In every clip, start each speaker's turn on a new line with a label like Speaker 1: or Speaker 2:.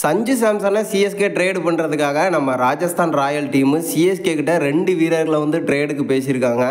Speaker 1: Sanju சாம்சனை CSK trade பண்ணுறதுக்காக நம்ம Rajasthan Royal team CSK கிட்ட 2 வீரர்களை வந்து ட்ரேடுக்கு பேசியிருக்காங்க.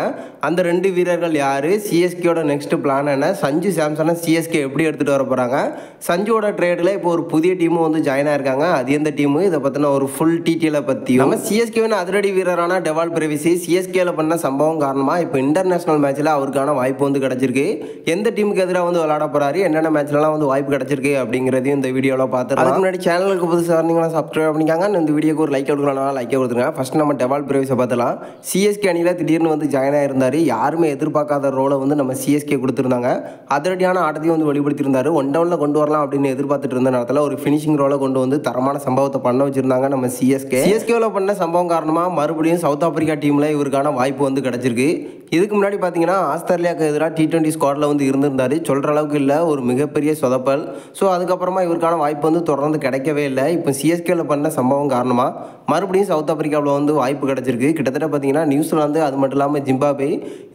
Speaker 1: அந்த 2 வீரர்கள் யார், சிஎஸ்கேயோட நெக்ஸ்ட் பிளான் என்ன, சஞ்சு சாம்சனை சிஎஸ்கே எப்படி எடுத்துகிட்டு வர போகிறாங்க, சஞ்சுவோட ட்ரேடில் இப்போ ஒரு புதிய டீமும் வந்து ஜாயின் ஆயிருக்காங்க. அது எந்த டீமு, இதை பற்றின ஒரு ஃபுல் டீட்டெயிலை பற்றியும் நம்ம சிஎஸ்கேவின் அதிரடி வீரரான டெவால் பிரேவிஸ் சிஎஸ்கேல பண்ண சம்பவம் காரணமாக இப்போ இன்டர்நேஷனல் மேட்ச்சில் அவருக்கான வாய்ப்பு வந்து கிடச்சிருக்கு. எந்த டீமுக்கு எதிராக வந்து விளையாட போகிறாரு, என்னென்ன மேட்ச்லலாம் வந்து வாய்ப்பு கிடச்சிருக்கு அப்படிங்கிறதையும் இந்த வீடியோவில் பார்த்துக்கலாம். அதுக்கு முன்னாடி சேனலுக்கு புதுசாக இருந்தீங்கன்னா சப்ஸ்கிரைப் பண்ணிக்காங்க. இந்த வீடியோக்கு ஒரு லைக் கொடுக்கலாம், லைக்கே கொடுத்துருங்க. ஃபர்ஸ்ட் நம்ம டெவால் பிரேவிஸை பார்த்தலாம். சிஎஸ்கே அணியில் திடீர்னு வந்து ஜாயின் ஆயிருந்தார். யாருமே எதிர்பார்க்காத ரோலை வந்து நம்ம சிஎஸ்கே கொடுத்துருந்தாங்க. அதிரடியான ஆட்டத்தையும் வந்து வெளிப்படுத்தியிருந்தார். 1 டவுனில் கொண்டு வரலாம் அப்படின்னு எதிர்பார்த்துட்டு இருந்த நேரத்தில் ஒரு ஃபினிஷிங் ரோலை கொண்டு வந்து தரமான சம்பவத்தை பண்ண வச்சிருந்தாங்க நம்ம சிஎஸ்கேவில் பண்ண சம்பவம் காரணமாக மறுபடியும் சவுத் ஆப்பிரிக்கா டீமில் இவருக்கான வாய்ப்பு வந்து கிடச்சிருக்கு. இதுக்கு முன்னாடி பார்த்தீங்கன்னா ஆஸ்திரேலியாவுக்கு எதிராக T20 ஸ்குவாடில் வந்து இருந்திருந்தார். சொல்கிற அளவுக்கு இல்லை, ஒரு மிகப்பெரிய சொதப்பல். ஸோ அதுக்கப்புறமா இவருக்கான வாய்ப்பு வந்து தொடர்ந்து கிடைக்கவே இல்லை. இப்போ சிஎஸ்கேவில் பண்ண சம்பவம் காரணமாக மறுபடியும் சவுத் ஆப்பிரிக்காவில் வந்து வாய்ப்பு கிடச்சிருக்கு. கிட்டத்தட்ட பார்த்தீங்கன்னா நியூசிலாந்து, அது மட்டும் இல்லாமல் ஜிம்பாப்வே,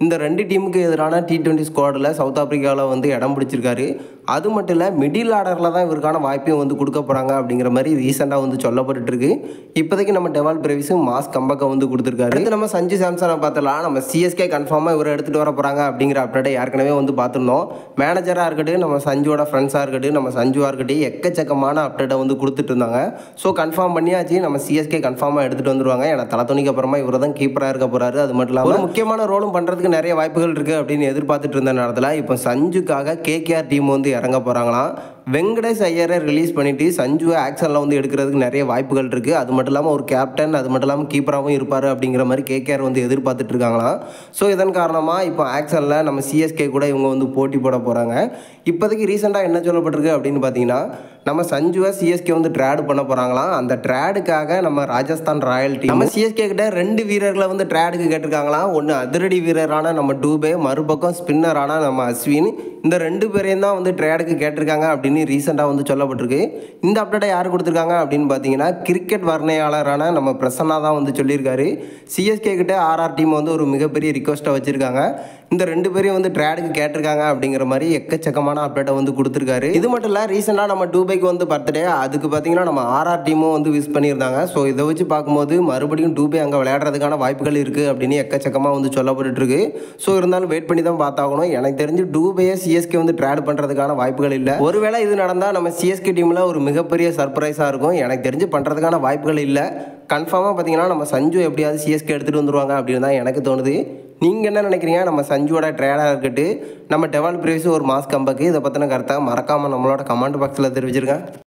Speaker 1: இந்த 2 டீமுக்கு எதிரான T20 ஸ்குவாடில் சவுத் ஆப்பிரிக்காவில் வந்து இடம் பிடிச்சிருக்காரு. அது மட்டும் இல்லை, மிடில் ஆர்டரில் தான் இவருக்கான வாய்ப்பையும் வந்து கொடுக்க போகிறாங்க அப்படிங்கிற மாதிரி ரீசெண்டாக வந்து சொல்லப்பட்டு இருக்கு. இப்போதைக்கு நம்ம டெவால் பிரேவிஸ் மாஸ் கம்பக்கை வந்து கொடுத்துருக்காரு. அடுத்து நம்ம சஞ்சு சாம்சனை பார்த்தலாம். நம்ம சிஎஸ்கே கன்ஃபார்மாக இவரை எடுத்துகிட்டு வர போகிறாங்க அப்படிங்கிற அப்டேட்டை ஏற்கனவே வந்து பார்த்துருந்தோம். மேனேஜராக இருக்கட்டும், நம்ம சஞ்சுவோட ஃப்ரெண்ட்ஸாக இருக்கட்டும், நம்ம சஞ்சுவாக இருக்கட்டும், எக்கச்சக்கமான அப்டேட்டை வந்து கொடுத்துட்டு இருந்தாங்க. ஸோ கன்ஃபார்ம் பண்ணியாச்சு, நம்ம சிஎஸ்கே கன்ஃபார்மாக எடுத்துகிட்டு வந்துருவாங்க. ஏன்னா தலத்தோனிக்கு அப்புறமா இவர் தான் கீப்பராக இருக்க போகிறாரு. அது மட்டும் இல்லாமல் ஒரு முக்கியமான ரோலும் பண்ணுறதுக்கு நிறைய வாய்ப்புகள் இருக்குது அப்படின்னு எதிர்பார்த்துட்டு இருந்த நேரத்தில் இப்போ சஞ்சுக்காக கேகேஆர் டீம் வந்து இறங்க போகிறாங்களாம். வெங்கடேஷ் ஐயரை ரிலீஸ் பண்ணிவிட்டு சஞ்சுவை ஆக்ஷனில் வந்து எடுக்கிறதுக்கு நிறைய வாய்ப்புகள் இருக்குது. அது மட்டும் இல்லாமல் ஒரு கேப்டன், அது மட்டும் இல்லாமல் கீப்பராகவும் இருப்பார் அப்படிங்கிற மாதிரி கேகேஆர் வந்து எதிர்பார்த்துட்டு இருக்காங்களாம். ஸோ இதன் காரணமாக இப்போ ஆக்ஷனில் நம்ம சிஎஸ்கே கூட இவங்க வந்து போட்டி போட போகிறாங்க. இப்போதைக்கு ரீசெண்டாக என்ன சொல்லப்பட்டிருக்கு அப்படின்னு பார்த்தீங்கன்னா, நம்ம சஞ்சுவை சிஎஸ்கே வந்து ட்ரேடு பண்ண போகிறாங்களாம். அந்த ட்ரேடுக்காக நம்ம ராஜஸ்தான் ராயல் டீம் நம்ம சிஎஸ்கே கிட்ட 2 வீரர்களை வந்து ட்ரேடுக்கு கேட்டிருக்காங்களாம். ஒன்று அதிரடி வீரரான நம்ம டூபே, மறுபக்கம் ஸ்பின்னரான நம்ம அஸ்வின். இந்த 2 பேரையும் தான் வந்து ட்ரேடுக்கு கேட்டிருக்காங்க அப்படின்னு ரீசெண்டாக வந்து சொல்லப்பட்டிருக்கு. இந்த அப்டேட்டை யார் கொடுத்துருக்காங்க அப்படின்னு பார்த்தீங்கன்னா, கிரிக்கெட் வர்ணையாளரான நம்ம பிரசன்னா தான் வந்து சொல்லியிருக்காரு. சிஎஸ்கே கிட்ட ஆர்ஆர் டீம் வந்து ஒரு மிகப்பெரிய ரிக்வஸ்ட்டை வச்சுருக்காங்க. இந்த 2 பேரையும் வந்து ட்ரேடுக்கு கேட்டிருக்காங்க அப்படிங்கிற மாதிரி எக்கச்சக்கமான அப்டேட்டை வந்து கொடுத்துருக்காரு. இது மட்டும் இல்லை, ரீசெண்டாக நம்ம டூபேக்கு வந்து பர்த்டே, அதுக்கு பார்த்தீங்கன்னா நம்ம ஆர்ஆர் டீமும் வந்து விஷ் பண்ணியிருந்தாங்க. ஸோ இதை வச்சு பார்க்கும்போது மறுபடியும் டூபே அங்கே விளையாடுறதுக்கான வாய்ப்புகள் இருக்குது அப்படின்னு எக்கச்சக்கமாக வந்து சொல்லப்பட்டுருக்கு. ஸோ இருந்தாலும் வெயிட் பண்ணி தான் பார்த்தாகணும். எனக்கு தெரிஞ்சு டூபேயை சிஎஸ்கே வந்து ட்ரேடு பண்ணுறதுக்கான வாய்ப்புகள் இல்லை. ஒருவேளை இது நடந்தால் நம்ம சிஎஸ்கே டீமில் ஒரு மிகப்பெரிய சர்ப்ரைஸாக இருக்கும். எனக்கு தெரிஞ்சு பண்ணுறதுக்கான வாய்ப்புகள் இல்லை. கன்ஃபார்மாக பார்த்தீங்கன்னா நம்ம சஞ்சு எப்படியாவது சிஎஸ்கே எடுத்துகிட்டு வந்துருவாங்க அப்படின்னு தான் எனக்கு தோணுது. நீங்கள் என்ன நினைக்கிறீங்க? நம்ம சஞ்சுவோட ட்ரேடாக இருக்கட்டும், நம்ம டெவால் பிரேவிஸ் ஒரு மாஸ் கம்பக்கு, இதை பற்றின கருத்தை மறக்காமல் நம்மளோட கமெண்ட் பாக்ஸில் தெரிவிச்சிருக்கேன்.